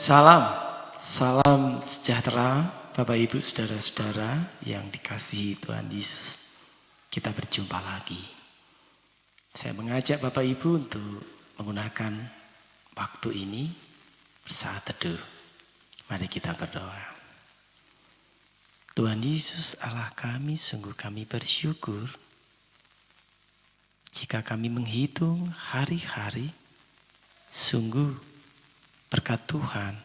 Salam, salam sejahtera Bapak Ibu Saudara-saudara yang dikasihi Tuhan Yesus. Kita berjumpa lagi. Saya mengajak Bapak Ibu untuk menggunakan waktu ini bersaat teduh. Mari kita berdoa. Tuhan Yesus Allah kami, sungguh kami bersyukur jika kami menghitung hari-hari, sungguh berkat Tuhan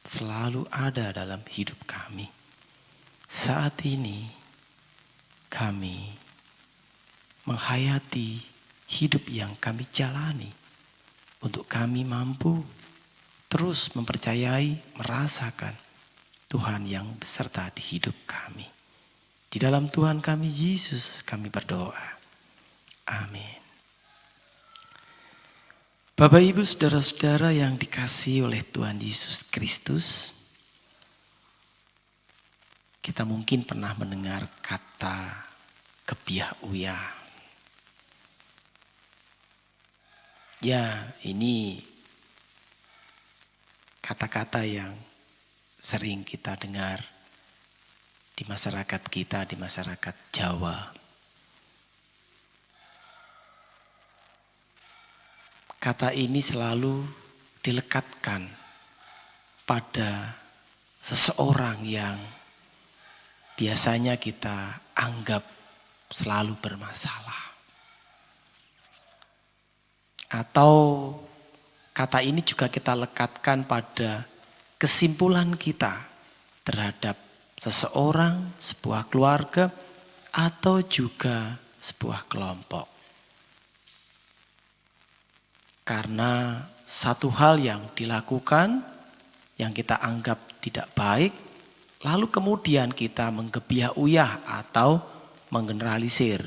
selalu ada dalam hidup kami. Saat ini kami menghayati hidup yang kami jalani untuk kami mampu terus mempercayai, merasakan Tuhan yang beserta di hidup kami. Di dalam Tuhan kami Yesus kami berdoa. Amin. Bapak Ibu Saudara-saudara yang dikasihi oleh Tuhan Yesus Kristus, kita mungkin pernah mendengar kata kebiah uyah. Ya, ini kata-kata yang sering kita dengar di masyarakat kita, di masyarakat Jawa. Kata ini selalu dilekatkan pada seseorang yang biasanya kita anggap selalu bermasalah. Atau kata ini juga kita lekatkan pada kesimpulan kita terhadap seseorang, sebuah keluarga, atau juga sebuah kelompok. Karena satu hal yang dilakukan yang kita anggap tidak baik, lalu kemudian kita menggebiah uyah atau menggeneralisir.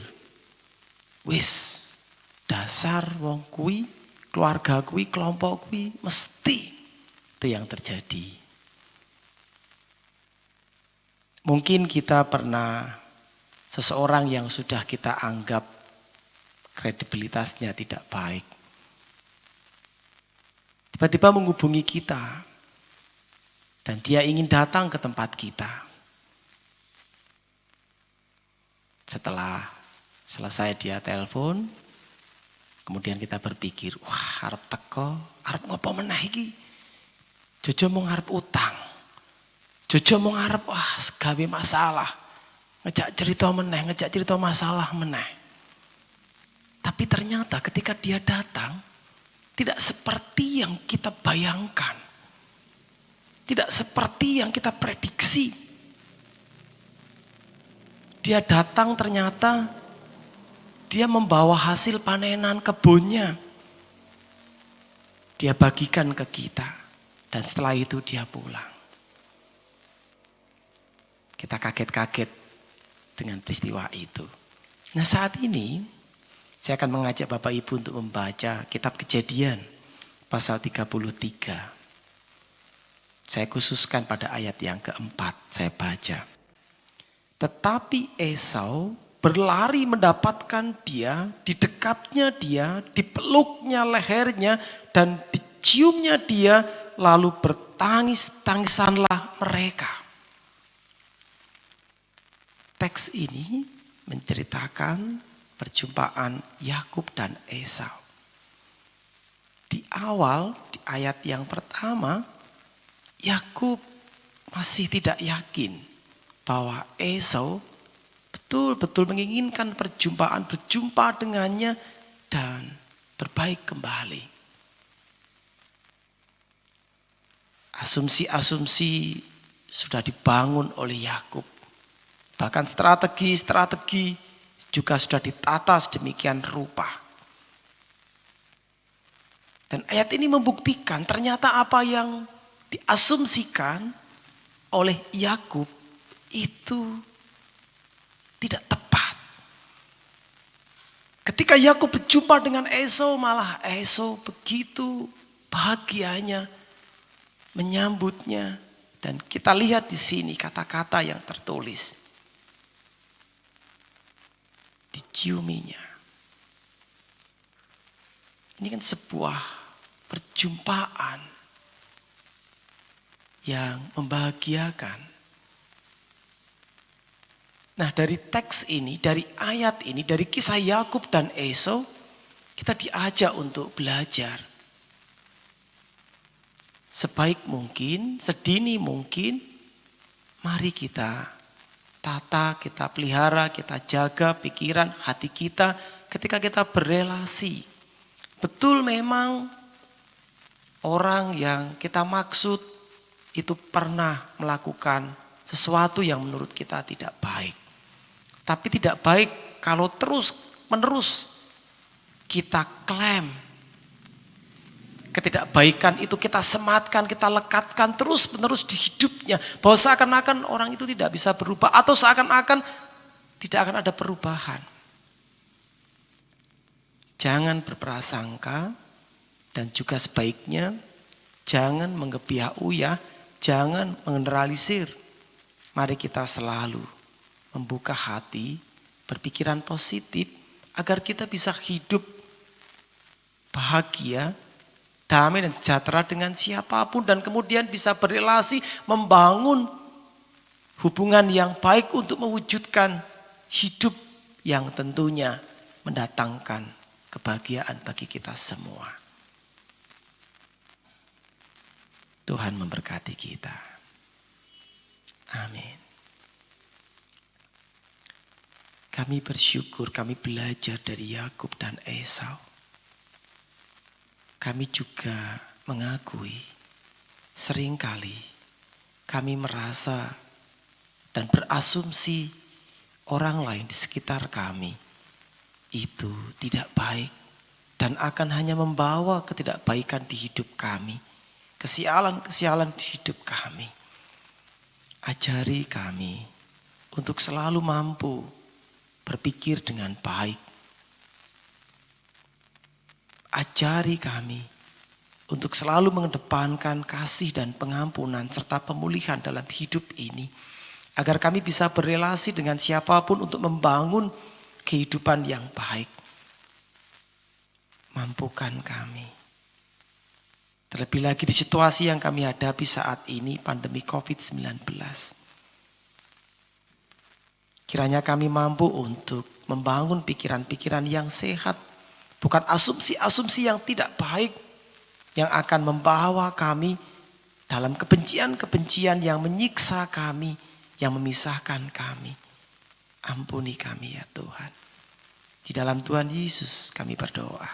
Wis, dasar wong kui, keluarga kui, kelompok kui, mesti itu yang terjadi. Mungkin kita pernah seseorang yang sudah kita anggap kredibilitasnya tidak baik, tiba-tiba menghubungi kita dan dia ingin datang ke tempat kita. Setelah selesai dia telepon, kemudian kita berpikir, wah arep teko, arep ngopo meneh iki? Jojo mau ngarep utang. Jojo mau ngarep gawe masalah. Ngejak cerita meneh, ngejak cerita masalah meneh. Tapi ternyata ketika dia datang, tidak seperti yang kita bayangkan. Tidak seperti yang kita prediksi. Dia datang ternyata dia membawa hasil panenan kebunnya. Dia bagikan ke kita. Dan setelah itu dia pulang. Kita kaget-kaget dengan peristiwa itu. Nah saat ini saya akan mengajak Bapak Ibu untuk membaca kitab Kejadian pasal 33. Saya khususkan pada ayat yang keempat, saya baca. Tetapi Esau berlari mendapatkan dia, didekapnya dia, dipeluknya lehernya, dan diciumnya dia, lalu bertangis-tangisanlah mereka. Teks ini menceritakan perjumpaan Yakub dan Esau. Di awal, di ayat yang pertama, Yakub masih tidak yakin bahwa Esau betul-betul menginginkan perjumpaan, berjumpa dengannya dan berbaik kembali. Asumsi-asumsi sudah dibangun oleh Yakub. Bahkan strategi juga sudah ditata sedemikian rupa. Dan ayat ini membuktikan ternyata apa yang diasumsikan oleh Yakub itu tidak tepat. Ketika Yakub berjumpa dengan Esau, malah Esau begitu bahagianya menyambutnya. Dan kita lihat di sini kata-kata yang tertulis. Diciuminya. Ini kan sebuah perjumpaan yang membahagiakan. Nah, dari teks ini, dari ayat ini, dari kisah Yakub dan Esau, kita diajak untuk belajar. Sebaik mungkin, sedini mungkin, mari kita tata, kita pelihara, kita jaga pikiran, hati kita ketika kita berelasi. Betul memang orang yang kita maksud itu pernah melakukan sesuatu yang menurut kita tidak baik. Tapi tidak baik kalau terus menerus kita klaim ketidakbaikan itu, kita sematkan, kita lekatkan terus menerus di hidupnya. Bahwa seakan-akan orang itu tidak bisa berubah atau seakan-akan tidak akan ada perubahan. Jangan berprasangka dan juga sebaiknya jangan menggebiah-uyah, jangan mengeneralisir. Mari kita selalu membuka hati, berpikiran positif agar kita bisa hidup bahagia, damai dan sejahtera dengan siapapun dan kemudian bisa berelasi, membangun hubungan yang baik untuk mewujudkan hidup yang tentunya mendatangkan kebahagiaan bagi kita semua. Tuhan memberkati kita. Amin. Kami bersyukur, kami belajar dari Yakub dan Esau. Kami juga mengakui seringkali kami merasa dan berasumsi orang lain di sekitar kami itu tidak baik dan akan hanya membawa ketidakbaikan di hidup kami, kesialan-kesialan di hidup kami. Ajari kami untuk selalu mampu berpikir dengan baik. Ajari kami untuk selalu mengedepankan kasih dan pengampunan serta pemulihan dalam hidup ini. Agar kami bisa berelasi dengan siapapun untuk membangun kehidupan yang baik. Mampukan kami. Terlebih lagi di situasi yang kami hadapi saat ini, pandemi COVID-19. Kiranya kami mampu untuk membangun pikiran-pikiran yang sehat. Bukan asumsi-asumsi yang tidak baik. Yang akan membawa kami dalam kebencian-kebencian yang menyiksa kami. Yang memisahkan kami. Ampuni kami ya Tuhan. Di dalam Tuhan Yesus kami berdoa.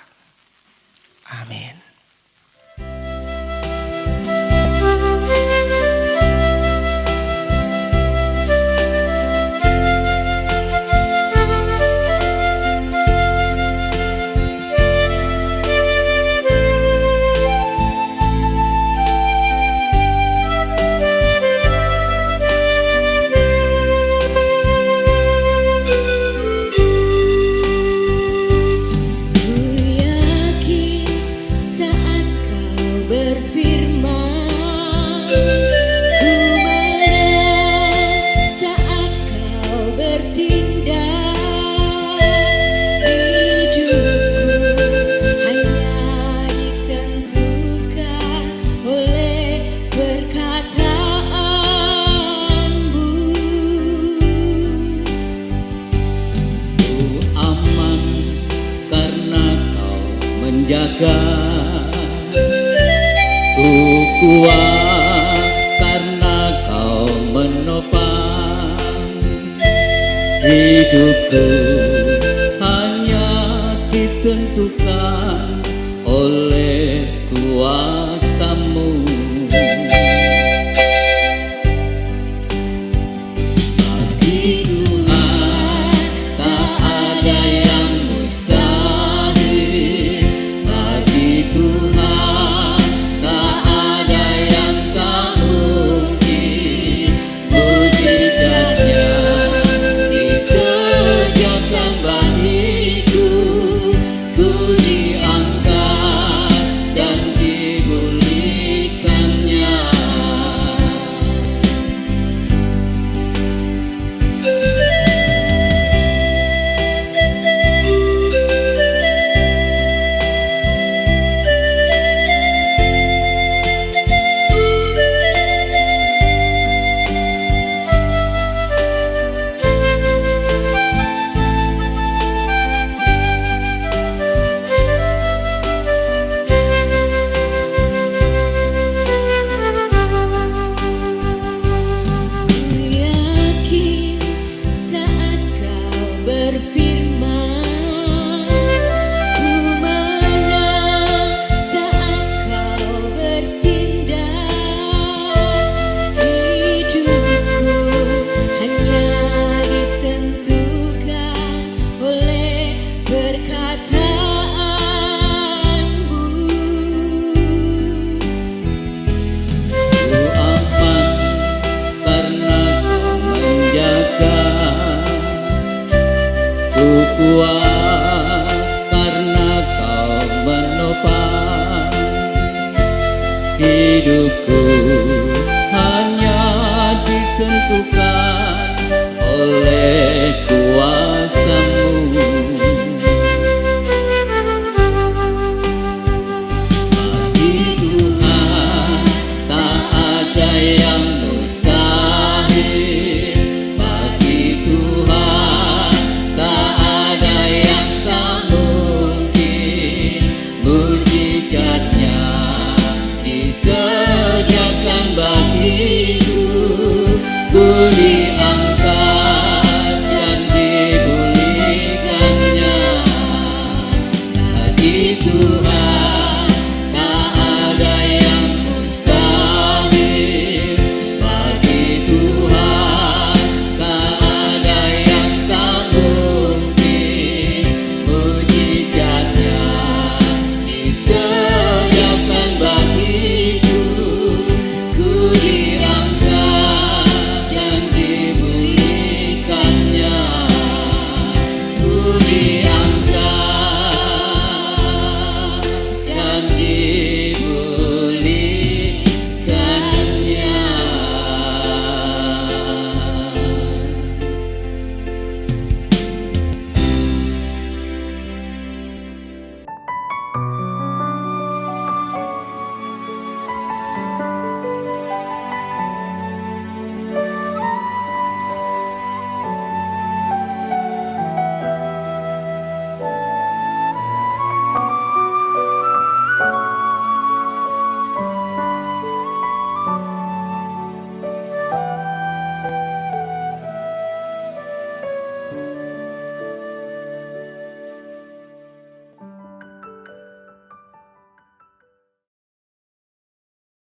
Amin. Jaga ku kuat karena kau menopang hidupku, hanya ditentukan oleh kuasa-Mu. Bagi Tuhan tak ada yang mustahil. Tuhan tak ada yang tak mungkin. Mujizatnya disediakan bagiku. Ku diangkat Hidupku hanya ditentukan oleh kuasa-Mu. Bagi Tuhan tak ada yang mustahil. Bagi Tuhan tak ada yang tak mungkin. Mujizatnya disediakan bagiku, ku diangkat